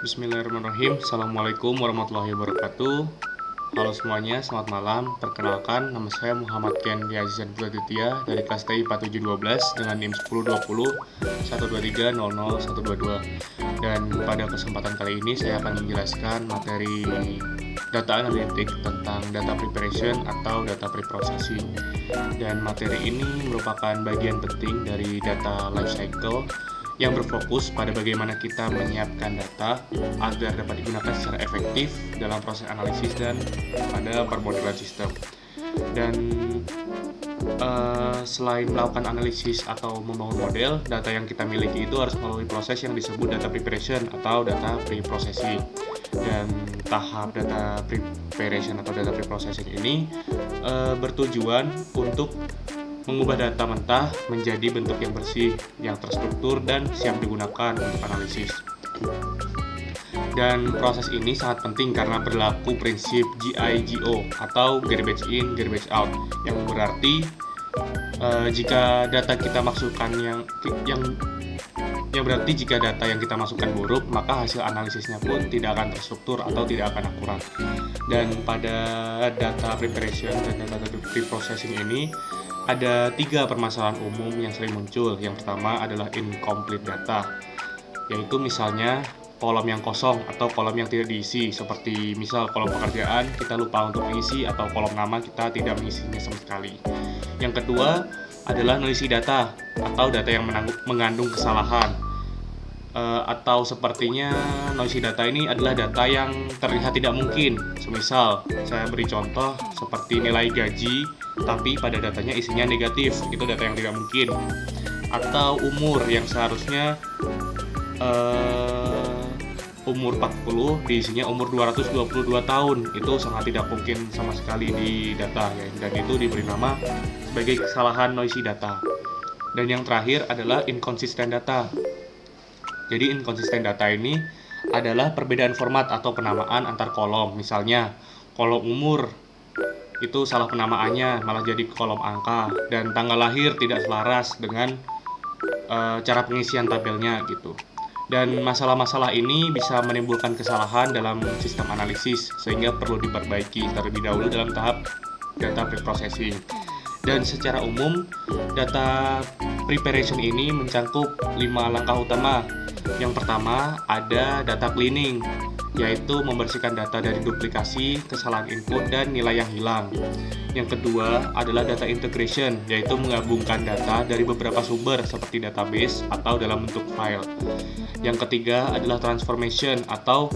Bismillahirrahmanirrahim. Assalamualaikum warahmatullahi wabarakatuh. Halo semuanya, selamat malam. Perkenalkan, nama saya Muhammad Ken Yazan Pratitya dari kelas TI 4712 dengan NIM 1020 123 00 122. Dan pada kesempatan kali ini saya akan menjelaskan materi data analitik tentang data preparation atau data preprocessing. Dan materi ini merupakan bagian penting dari data lifecycle yang berfokus pada bagaimana kita menyiapkan data agar dapat digunakan secara efektif dalam proses analisis dan pada permodelan sistem. Dan selain melakukan analisis atau membangun model, data yang kita miliki itu harus melalui proses yang disebut data preparation atau data pre-processing. Dan tahap data preparation atau data pre-processing ini bertujuan untuk mengubah data mentah menjadi bentuk yang bersih, yang terstruktur, dan siap digunakan untuk analisis. Dan proses ini sangat penting karena berlaku prinsip GIGO atau garbage in, garbage out, yang berarti jika data kita masukkan yang berarti jika data yang kita masukkan buruk, maka hasil analisisnya pun tidak akan terstruktur atau tidak akan akurat. Dan pada data preparation dan data pre-processing ini ada 3 permasalahan umum yang sering muncul. Yang pertama adalah incomplete data, yaitu misalnya kolom yang kosong atau kolom yang tidak diisi, seperti misal kolom pekerjaan kita lupa untuk mengisi atau kolom nama kita tidak mengisinya sama sekali. Yang kedua adalah noisy data atau data yang mengandung kesalahan, atau sepertinya noisy data ini adalah data yang terlihat tidak mungkin. Semisal saya beri contoh seperti nilai gaji tapi pada datanya isinya negatif, itu data yang tidak mungkin. Atau umur yang seharusnya umur 40 diisinya umur 222 tahun, itu sangat tidak mungkin sama sekali di data ya, dan itu diberi nama sebagai kesalahan noisy data. Dan yang terakhir adalah inconsistent data. Jadi inconsistent data ini adalah perbedaan format atau penamaan antar kolom. Misalnya kolom umur itu salah penamaannya, malah jadi kolom angka, dan tanggal lahir tidak selaras dengan cara pengisian tabelnya gitu. Dan masalah-masalah ini bisa menimbulkan kesalahan dalam sistem analisis, sehingga perlu diperbaiki terlebih dahulu dalam tahap data preprocessing. Dan secara umum, data preparation ini mencakup 5 langkah utama. Yang pertama ada data cleaning, yaitu membersihkan data dari duplikasi, kesalahan input, dan nilai yang hilang. Yang kedua adalah data integration, yaitu menggabungkan data dari beberapa sumber seperti database atau dalam bentuk file. Yang ketiga adalah transformation, atau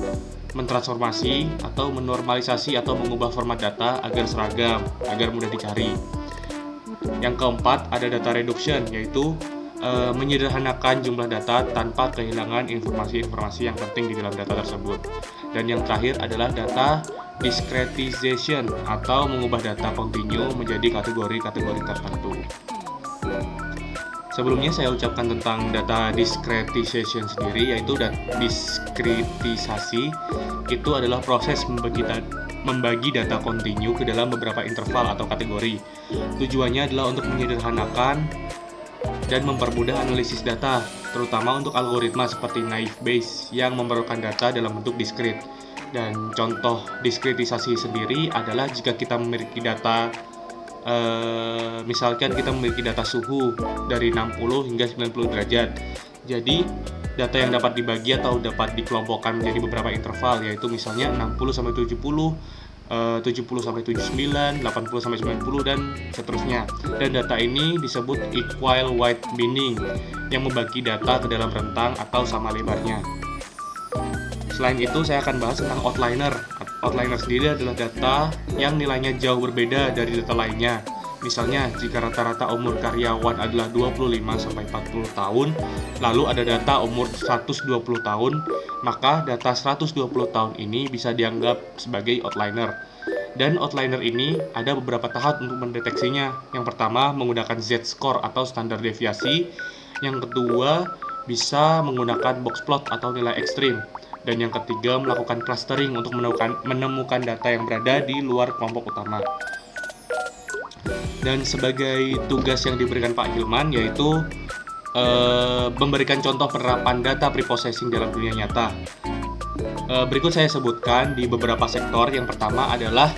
mentransformasi atau menormalisasi atau mengubah format data agar seragam, agar mudah dicari. Yang keempat ada data reduction, yaitu menyederhanakan jumlah data tanpa kehilangan informasi-informasi yang penting di dalam data tersebut. Dan yang terakhir adalah data discretization, atau mengubah data kontinu menjadi kategori-kategori tertentu. Sebelumnya saya ucapkan tentang data discretization sendiri, yaitu diskritisasi itu adalah proses membagi data kontinu ke dalam beberapa interval atau kategori. Tujuannya adalah untuk menyederhanakan dan mempermudah analisis data, terutama untuk algoritma seperti naive Bayes yang memerlukan data dalam bentuk diskrit. Dan contoh diskritisasi sendiri adalah jika kita memiliki data, misalkan kita memiliki data suhu dari 60 hingga 90 derajat. Jadi data yang dapat dibagi atau dapat dikelompokkan menjadi beberapa interval, yaitu misalnya 60 sampai 70, 70 sampai 79, 80 sampai 90, dan seterusnya. Dan data ini disebut equal wide binding, yang membagi data ke dalam rentang atau sama lebarnya. Selain itu saya akan bahas tentang outliner. Outliner sendiri adalah data yang nilainya jauh berbeda dari data lainnya. Misalnya jika rata-rata umur karyawan adalah 25 sampai 40 tahun, lalu ada data umur 120 tahun, maka data 120 tahun ini bisa dianggap sebagai outliner. Dan outliner ini ada beberapa tahap untuk mendeteksinya. Yang pertama menggunakan Z-score atau standar deviasi. Yang kedua bisa menggunakan box plot atau nilai ekstrim. Dan yang ketiga melakukan clustering untuk menemukan data yang berada di luar kelompok utama. Dan sebagai tugas yang diberikan Pak Hilman, yaitu memberikan contoh penerapan data preprocessing dalam dunia nyata. Berikut saya sebutkan di beberapa sektor. Yang pertama adalah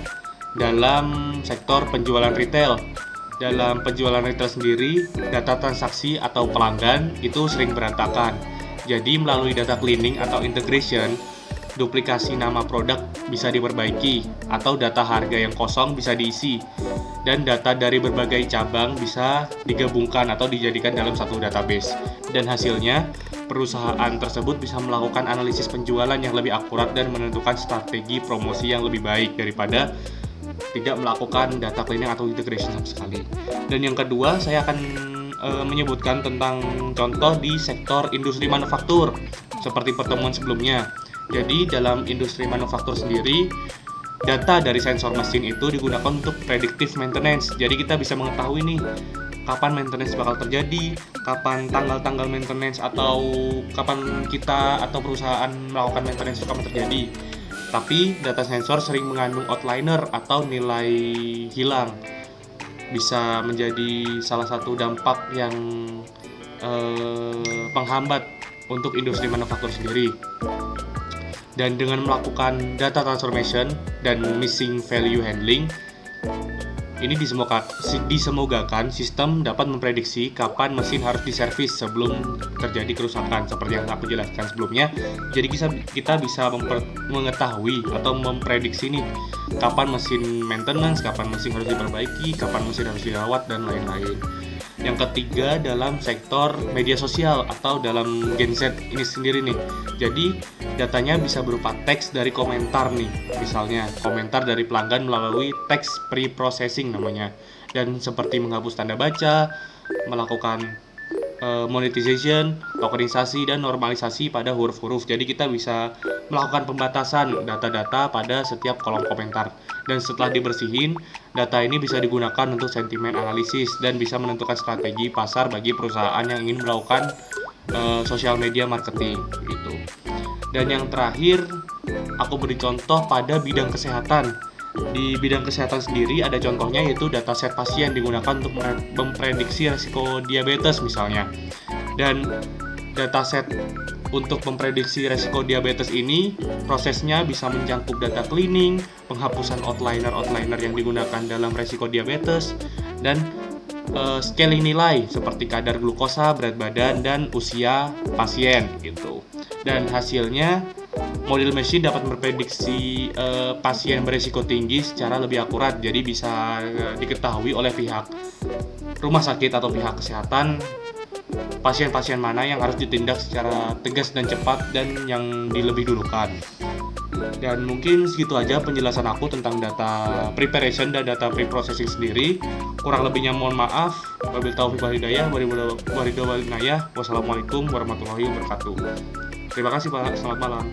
dalam sektor penjualan retail. Dalam penjualan retail sendiri, data transaksi atau pelanggan itu sering berantakan. Jadi melalui data cleaning atau integration, duplikasi nama produk bisa diperbaiki atau data harga yang kosong bisa diisi, dan data dari berbagai cabang bisa digabungkan atau dijadikan dalam satu database. Dan hasilnya, perusahaan tersebut bisa melakukan analisis penjualan yang lebih akurat dan menentukan strategi promosi yang lebih baik daripada tidak melakukan data cleaning atau integration sama sekali. Dan yang kedua, saya akan menyebutkan tentang contoh di sektor industri manufaktur seperti pertemuan sebelumnya. Jadi dalam industri manufaktur sendiri, data dari sensor mesin itu digunakan untuk predictive maintenance. Jadi kita bisa mengetahui nih kapan maintenance bakal terjadi, kapan tanggal-tanggal maintenance, atau kapan kita atau perusahaan melakukan maintenance itu akan terjadi. Tapi data sensor sering mengandung outliner atau nilai hilang. Bisa menjadi salah satu dampak yang penghambat untuk industri manufaktur sendiri. Dan dengan melakukan data transformation dan missing value handling, ini disemogakan sistem dapat memprediksi kapan mesin harus diservis sebelum terjadi kerusakan, seperti yang aku jelaskan sebelumnya. Jadi kita bisa mengetahui atau memprediksi nih kapan mesin maintenance, kapan mesin harus diperbaiki, kapan mesin harus dirawat, dan lain-lain. Yang ketiga, dalam sektor media sosial atau dalam Gen Z ini sendiri nih. Jadi datanya bisa berupa teks dari komentar nih, misalnya komentar dari pelanggan melalui teks pre-processing namanya, dan seperti menghapus tanda baca, melakukan monetization, tokenisasi, dan normalisasi pada huruf-huruf. Jadi kita bisa melakukan pembatasan data-data pada setiap kolom komentar. Dan setelah dibersihin, data ini bisa digunakan untuk sentimen analisis dan bisa menentukan strategi pasar bagi perusahaan yang ingin melakukan social media marketing gitu. Dan yang terakhir, aku beri contoh pada bidang kesehatan. Di bidang kesehatan sendiri ada contohnya, yaitu dataset pasien digunakan untuk memprediksi resiko diabetes misalnya. Dan dataset untuk memprediksi resiko diabetes ini prosesnya bisa mencakup data cleaning, penghapusan outliner yang digunakan dalam resiko diabetes, dan scaling nilai seperti kadar glukosa, berat badan, dan usia pasien gitu. Dan hasilnya, model machine dapat memprediksi pasien berisiko tinggi secara lebih akurat. Jadi bisa diketahui oleh pihak rumah sakit atau pihak kesehatan pasien-pasien mana yang harus ditindak secara tegas dan cepat dan yang dilebih dulukan. Dan mungkin segitu aja penjelasan aku tentang data preparation dan data pre-processing sendiri. Kurang lebihnya mohon maaf. Wabillahi taufiq wal hidayah. Wassalamualaikum warahmatullahi wabarakatuh. Terima kasih Pak, selamat malam.